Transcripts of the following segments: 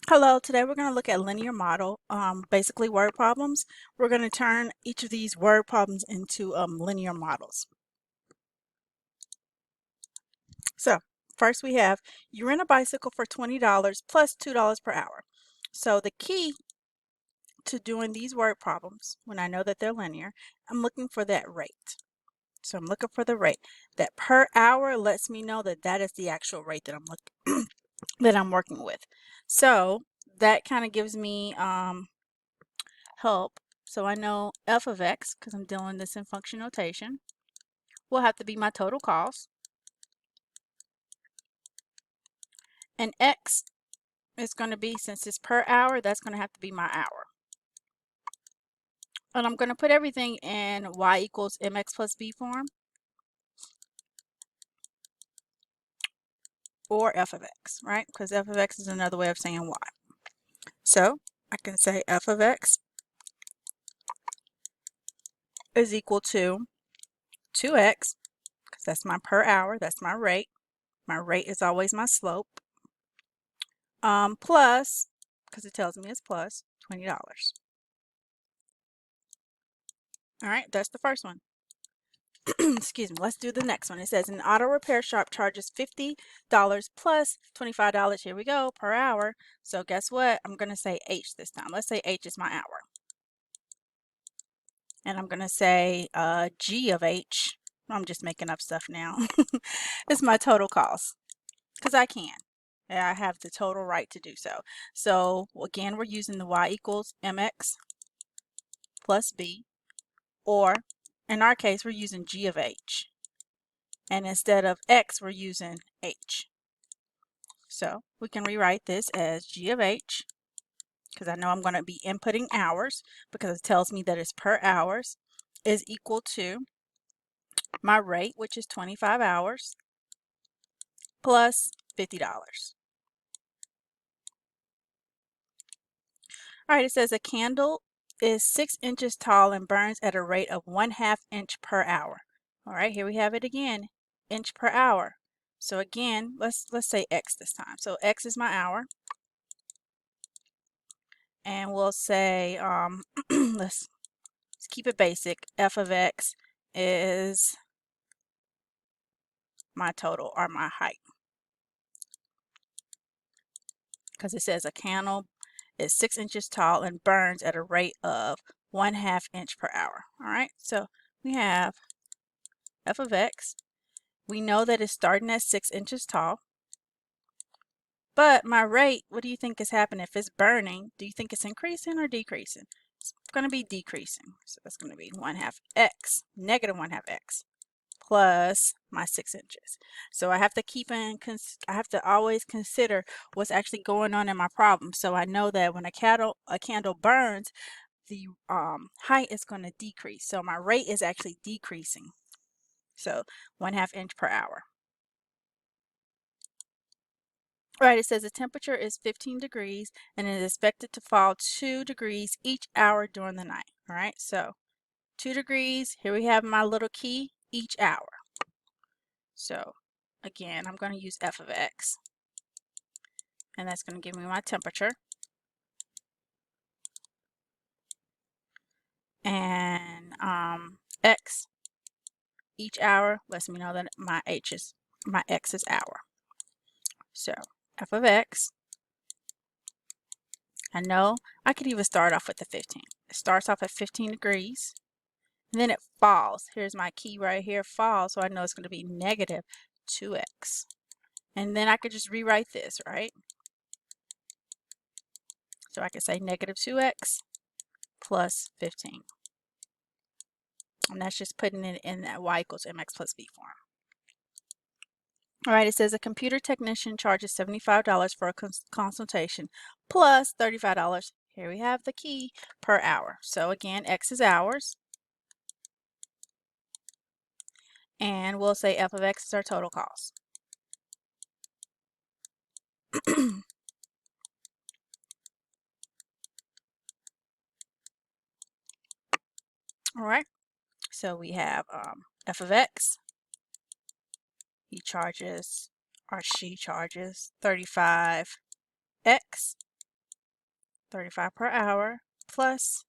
Hello, today we're going to look at linear model, basically word problems. We're going to turn each of these word problems into linear models. So first we have, you rent a bicycle for $20 plus $2 per hour. So the key to doing these word problems, when I know that they're linear, I'm looking for that rate. So I'm looking for the rate. That per hour lets me know that that is the actual rate that I'm looking that I'm working with. So that kind of gives me help. So I know f of x, because I'm doing this in function notation, will have to be my total cost. And x is going to be, since it's per hour, that's going to have to be my hour. And I'm going to put everything in y equals mx plus b form, or f of x, right? Because f of x is another way of saying y. So I can say f of x is equal to 2x, because that's my per hour, that's my rate. My rate is always my slope. Plus, because it tells me it's plus, $20. All right, that's the first one. Excuse me, let's do the next one. It says an auto repair shop charges $50 plus $25, here we go, per hour. So guess what? I'm going to say H this time. Let's say H is my hour. And I'm going to say G of H. I'm just making up stuff now. It's my total cost, because I can. I have the total right to do so. So again, we're using the y equals mx plus b, or in our case, we're using G of H. And instead of x, we're using H. So we can rewrite this as G of H, because I know I'm going to be inputting hours, because it tells me that it's per hours, is equal to my rate, which is 25 hours, plus $50. All right, it says a candle is 6 inches tall and burns at a rate of 1/2 inch per hour. All right, here we have it again, inch per hour. So again, let's say x this time. So x is my hour. And we'll say, let's keep it basic. F of x is my total, or my height. Because it says a candle is 6 inches tall and burns at a rate of 1/2 inch per hour. All right, so we have f of x. We know that it's starting at 6 inches tall. But my rate, what do you think is happening? If it's burning, do you think it's increasing or decreasing? It's going to be decreasing. So that's going to be 1/2 x, negative 1/2 x, plus my 6 inches. So I have to I have to always consider what's actually going on in my problem. So I know that when a candle burns, the height is going to decrease. So my rate is actually decreasing. So 1/2 inch per hour. All right, it says the temperature is 15 degrees and it is expected to fall 2 degrees each hour during the night. All right, so 2 degrees, here we have my little key, each hour. So again, I'm going to use f of x, and that's going to give me my temperature. And x each hour lets me know that my x is hour. So f of x, I know I could even start off with the 15. It starts off at 15 degrees, and then it falls. Here's my key right here, falls, so I know it's going to be negative 2x. And then I could just rewrite this, right? So I could say negative 2x plus 15. And that's just putting it in that y equals mx plus b form. All right, it says a computer technician charges $75 for a consultation plus $35. Here we have the key, per hour. So again, x is hours. And we'll say f of x is our total cost. All right, so we have f of x. He charges, or she charges, 35x. $35 per hour plus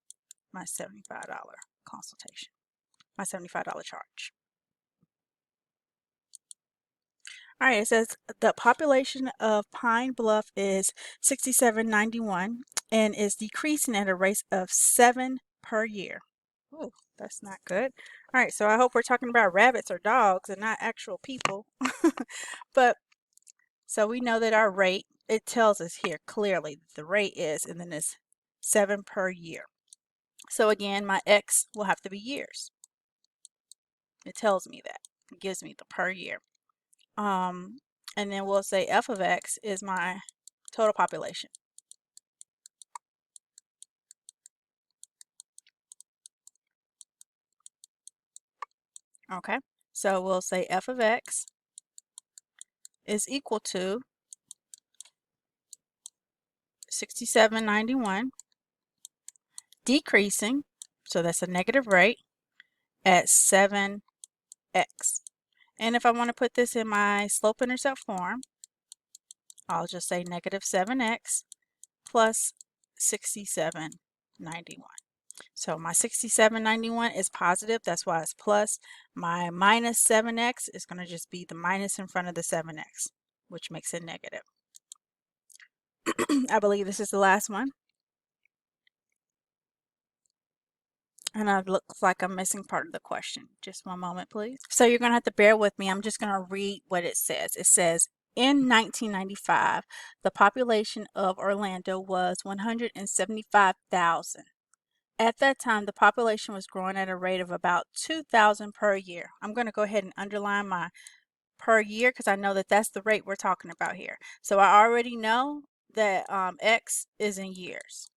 my $75 consultation, my $75 charge. All right, it says the population of Pine Bluff is 6791 and is decreasing at a rate of 7 per year. Ooh, that's not good. All right, so I hope we're talking about rabbits or dogs and not actual people. But so we know that our rate, it tells us here clearly the rate is, and then it's 7 per year. So again, my X will have to be years. It tells me that. It gives me the per year. And then we'll say f of x is my total population. Okay, so we'll say f of x is equal to 6791 decreasing, so that's a negative rate, at 7x. And if I want to put this in my slope-intercept form, I'll just say negative 7x plus 6791. So my 6791 is positive, that's why it's plus. My minus 7x is going to just be the minus in front of the 7x, which makes it negative. I believe this is the last one. And it looks like I'm missing part of the question. Just one moment, please. So you're going to have to bear with me. I'm just going to read what it says. It says, in 1995, the population of Orlando was 175,000. At that time, the population was growing at a rate of about 2,000 per year. I'm going to go ahead and underline my per year because I know that that's the rate we're talking about here. So I already know that X is in years.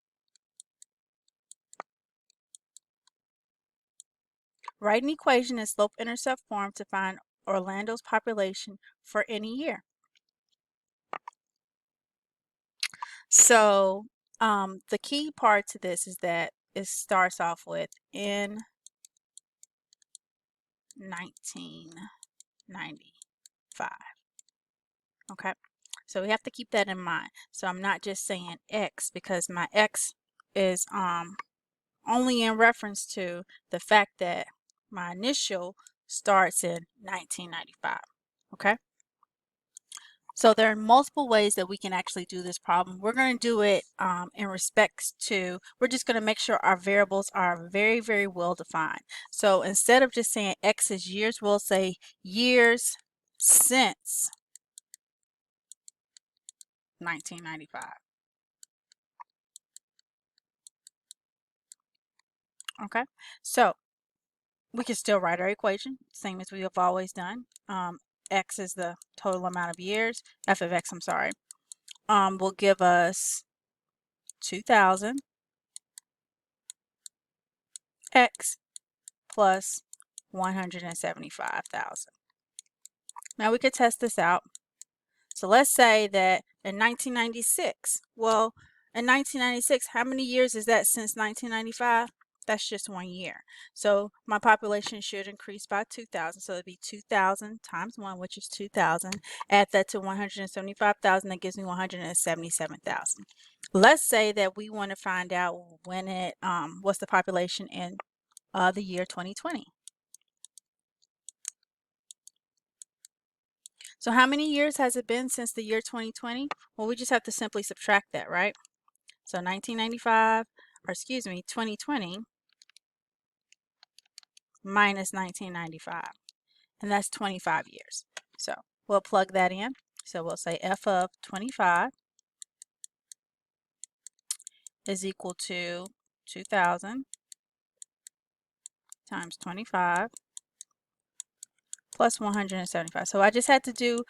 Write an equation in slope-intercept form to find Orlando's population for any year. So the key part to this is that it starts off with in 1995. Okay, so we have to keep that in mind. So I'm not just saying X because my X is only in reference to the fact that my initial starts in 1995. Okay, so there are multiple ways that we can actually do this problem. We're going to do it in respects to, we're just going to make sure our variables are very, very well defined. So instead of just saying X is years, we'll say years since 1995. Okay, so we can still write our equation, same as we have always done. X is the total amount of years. F of X, I'm sorry, will give us 2,000 X plus 175,000. Now we could test this out. So let's say that in 1996, well, in 1996, how many years is that since 1995? That's just 1 year. So my population should increase by 2,000. So it'd be 2,000 times 1, which is 2,000. Add that to 175,000, that gives me 177,000. Let's say that we want to find out when it what's the population in the year 2020. So how many years has it been since the year 2020? Well, we just have to simply subtract that, right? So 1995, or excuse me, 2020 minus 1995, and that's 25 years. So we'll plug that in. So we'll say f of 25 is equal to 2,000 times 25 plus 175. So I just had to do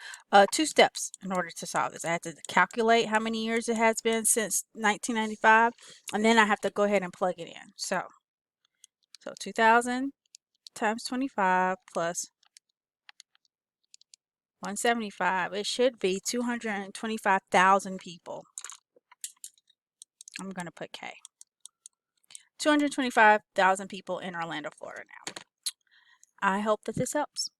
2 steps in order to solve this. I had to calculate how many years it has been since 1995, and then I have to go ahead and plug it in. So 2,000 times 25 plus 175, it should be 225,000 people. I'm going to put K. 225,000 people in Orlando, Florida now. I hope that this helps.